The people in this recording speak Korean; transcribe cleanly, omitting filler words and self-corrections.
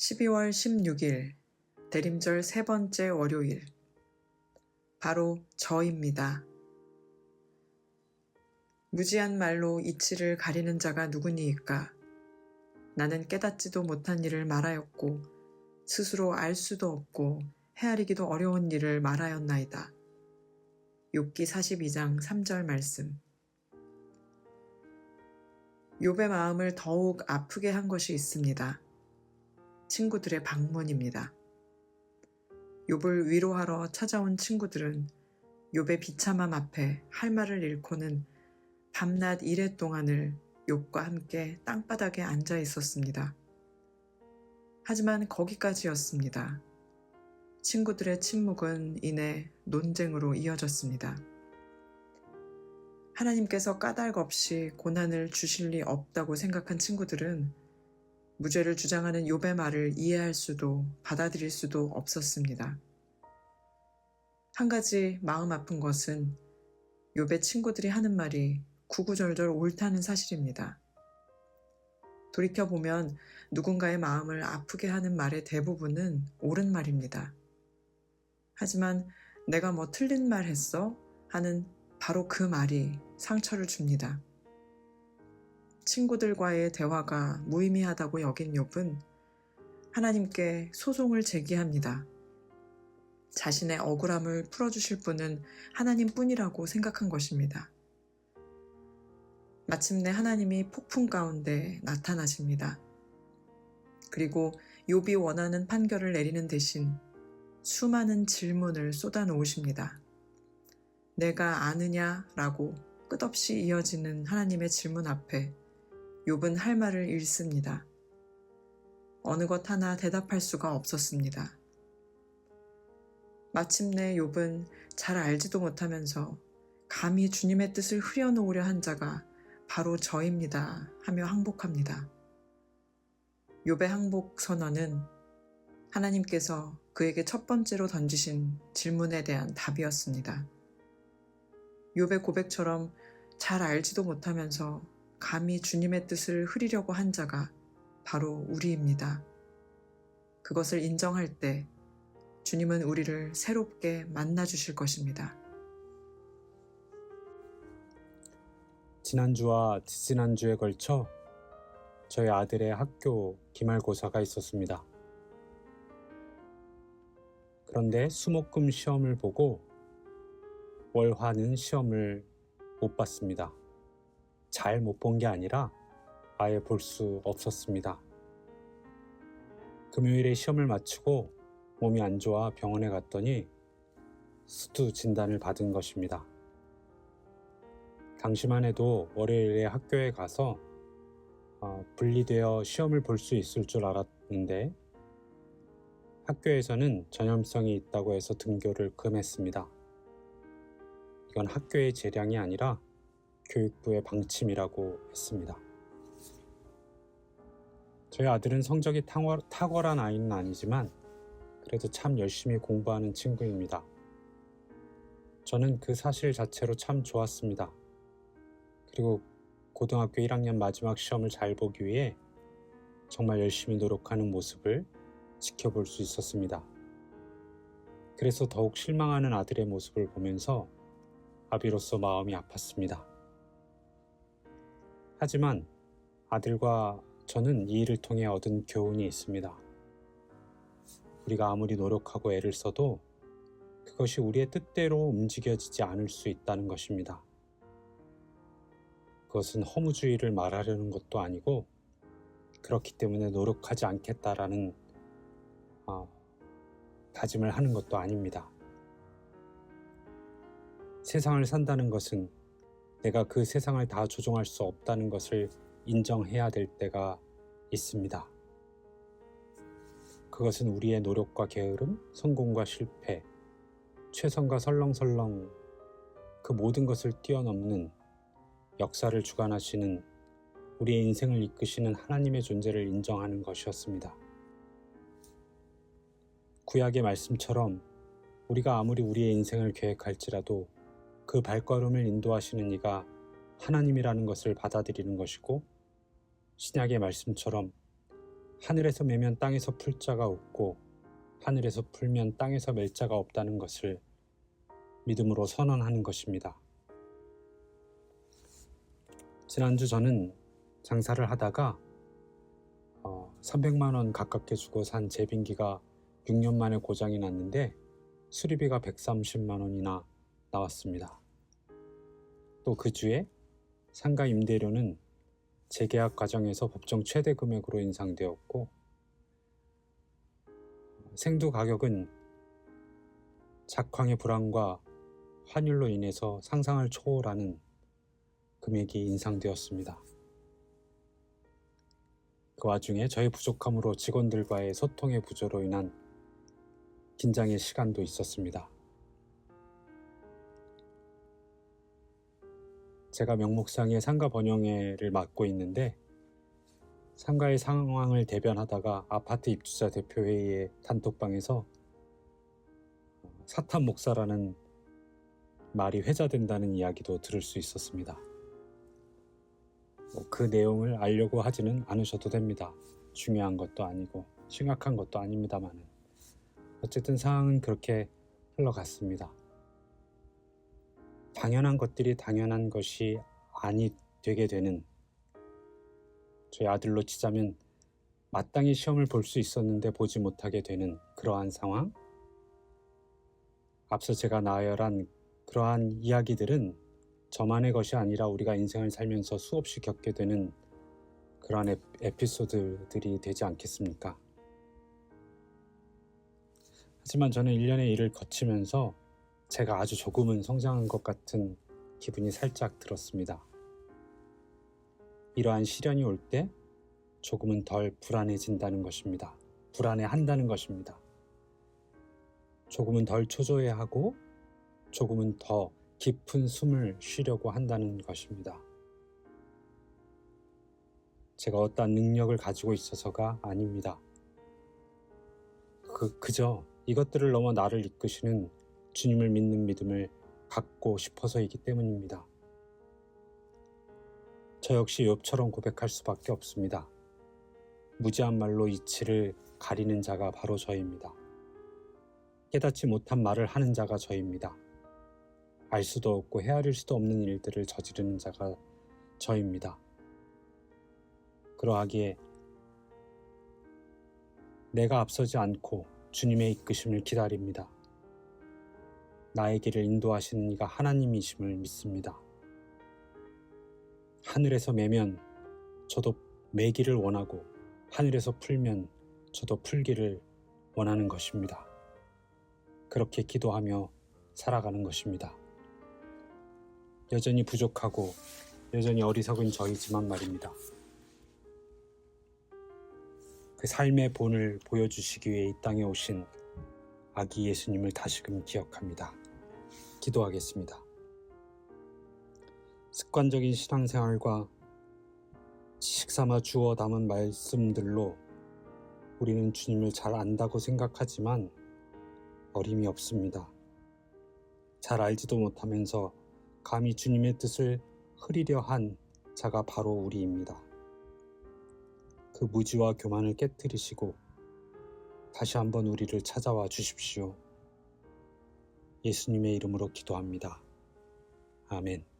12월 16일 대림절 세 번째 월요일, 바로 저입니다. 무지한 말로 이치를 가리는 자가 누구니이까? 나는 깨닫지도 못한 일을 말하였고 스스로 알 수도 없고 헤아리기도 어려운 일을 말하였나이다. 욥기 42장 3절 말씀. 욥의 마음을 더욱 아프게 한 것이 있습니다. 친구들의 방문입니다. 욥을 위로하러 찾아온 친구들은 욥의 비참함 앞에 할 말을 잃고는 밤낮 이래 동안을 욥과 함께 땅바닥에 앉아 있었습니다. 하지만 거기까지였습니다. 친구들의 침묵은 이내 논쟁으로 이어졌습니다. 하나님께서 까닭 없이 고난을 주실 리 없다고 생각한 친구들은 무죄를 주장하는 욥의 말을 이해할 수도 받아들일 수도 없었습니다. 한 가지 마음 아픈 것은 욥의 친구들이 하는 말이 구구절절 옳다는 사실입니다. 돌이켜보면 누군가의 마음을 아프게 하는 말의 대부분은 옳은 말입니다. 하지만 내가 뭐 틀린 말 했어? 하는 바로 그 말이 상처를 줍니다. 친구들과의 대화가 무의미하다고 여긴 욥은 하나님께 소송을 제기합니다. 자신의 억울함을 풀어주실 분은 하나님뿐이라고 생각한 것입니다. 마침내 하나님이 폭풍 가운데 나타나십니다. 그리고 욥이 원하는 판결을 내리는 대신 수많은 질문을 쏟아놓으십니다. 내가 아느냐라고 끝없이 이어지는 하나님의 질문 앞에 욥은 할 말을 잃습니다. 어느 것 하나 대답할 수가 없었습니다. 마침내 욥은 잘 알지도 못하면서 감히 주님의 뜻을 흐려놓으려 한 자가 바로 저입니다 하며 항복합니다. 욥의 항복 선언은 하나님께서 그에게 첫 번째로 던지신 질문에 대한 답이었습니다. 욥의 고백처럼 잘 알지도 못하면서 감히 주님의 뜻을 흐리려고 한 자가 바로 우리입니다. 그것을 인정할 때 주님은 우리를 새롭게 만나주실 것입니다. 지난주와 지지난주에 걸쳐 저희 아들의 학교 기말고사가 있었습니다. 그런데 수목금 시험을 보고 월화는 시험을 못 봤습니다. 잘 못 본 게 아니라 아예 볼 수 없었습니다. 금요일에 시험을 마치고 몸이 안 좋아 병원에 갔더니 수두 진단을 받은 것입니다. 당시만 해도 월요일에 학교에 가서 분리되어 시험을 볼 수 있을 줄 알았는데 학교에서는 전염성이 있다고 해서 등교를 금했습니다. 이건 학교의 재량이 아니라 교육부의 방침이라고 했습니다. 저희 아들은 성적이 탁월한 아이는 아니지만 그래도 참 열심히 공부하는 친구입니다. 저는 그 사실 자체로 참 좋았습니다. 그리고 고등학교 1학년 마지막 시험을 잘 보기 위해 정말 열심히 노력하는 모습을 지켜볼 수 있었습니다. 그래서 더욱 실망하는 아들의 모습을 보면서 아비로서 마음이 아팠습니다. 하지만 아들과 저는 이 일을 통해 얻은 교훈이 있습니다. 우리가 아무리 노력하고 애를 써도 그것이 우리의 뜻대로 움직여지지 않을 수 있다는 것입니다. 그것은 허무주의를 말하려는 것도 아니고 그렇기 때문에 노력하지 않겠다라는 다짐을 하는 것도 아닙니다. 세상을 산다는 것은 내가 그 세상을 다 조종할 수 없다는 것을 인정해야 될 때가 있습니다. 그것은 우리의 노력과 게으름, 성공과 실패, 최선과 설렁설렁 그 모든 것을 뛰어넘는 역사를 주관하시는 우리의 인생을 이끄시는 하나님의 존재를 인정하는 것이었습니다. 구약의 말씀처럼 우리가 아무리 우리의 인생을 계획할지라도 그 발걸음을 인도하시는 이가 하나님이라는 것을 받아들이는 것이고, 신약의 말씀처럼 하늘에서 매면 땅에서 풀 자가 없고 하늘에서 풀면 땅에서 맬 자가 없다는 것을 믿음으로 선언하는 것입니다. 지난주 저는 장사를 하다가 300만 원 가깝게 주고 산 제빙기가 6년 만에 고장이 났는데 수리비가 130만 원이나 나왔습니다. 또 그 주에 상가 임대료는 재계약 과정에서 법정 최대 금액으로 인상되었고 생두 가격은 작황의 불황과 환율로 인해서 상상을 초월하는 금액이 인상되었습니다. 그 와중에 저의 부족함으로 직원들과의 소통의 부조로 인한 긴장의 시간도 있었습니다. 제가 명목상의 상가 번영회를 맡고 있는데 상가의 상황을 대변하다가 아파트 입주자 대표회의의 단톡방에서 사탄 목사라는 말이 회자된다는 이야기도 들을 수 있었습니다. 그 내용을 알려고 하지는 않으셔도 됩니다. 중요한 것도 아니고 심각한 것도 아닙니다만 어쨌든 상황은 그렇게 흘러갔습니다. 당연한 것들이 당연한 것이 아니 되게 되는, 저희 아들로 치자면 마땅히 시험을 볼 수 있었는데 보지 못하게 되는 그러한 상황, 앞서 제가 나열한 그러한 이야기들은 저만의 것이 아니라 우리가 인생을 살면서 수없이 겪게 되는 그러한 에피소드들이 되지 않겠습니까? 하지만 저는 1년의 일을 거치면서 제가 아주 조금은 성장한 것 같은 기분이 살짝 들었습니다. 이러한 시련이 올 때 조금은 덜 불안해진다는 것입니다. 불안해한다는 것입니다. 조금은 덜 초조해하고 조금은 더 깊은 숨을 쉬려고 한다는 것입니다. 제가 어떠한 능력을 가지고 있어서가 아닙니다. 그저 이것들을 넘어 나를 이끄시는 주님을 믿는 믿음을 갖고 싶어서이기 때문입니다. 저 역시 욥처럼 고백할 수밖에 없습니다. 무지한 말로 이치를 가리는 자가 바로 저입니다. 깨닫지 못한 말을 하는 자가 저입니다. 알 수도 없고 헤아릴 수도 없는 일들을 저지르는 자가 저입니다. 그러하기에 내가 앞서지 않고 주님의 이끄심을 기다립니다. 나의 길을 인도하시는 이가 하나님이심을 믿습니다. 하늘에서 매면 저도 매기를 원하고 하늘에서 풀면 저도 풀기를 원하는 것입니다. 그렇게 기도하며 살아가는 것입니다. 여전히 부족하고 여전히 어리석은 저이지만 말입니다. 그 삶의 본을 보여주시기 위해 이 땅에 오신 아기 예수님을 다시금 기억합니다. 기도하겠습니다. 습관적인 신앙생활과 지식 삼아 주워 담은 말씀들로 우리는 주님을 잘 안다고 생각하지만 어림이 없습니다. 잘 알지도 못하면서 감히 주님의 뜻을 흐리려 한 자가 바로 우리입니다. 그 무지와 교만을 깨뜨리시고 다시 한번 우리를 찾아와 주십시오. 예수님의 이름으로 기도합니다. 아멘.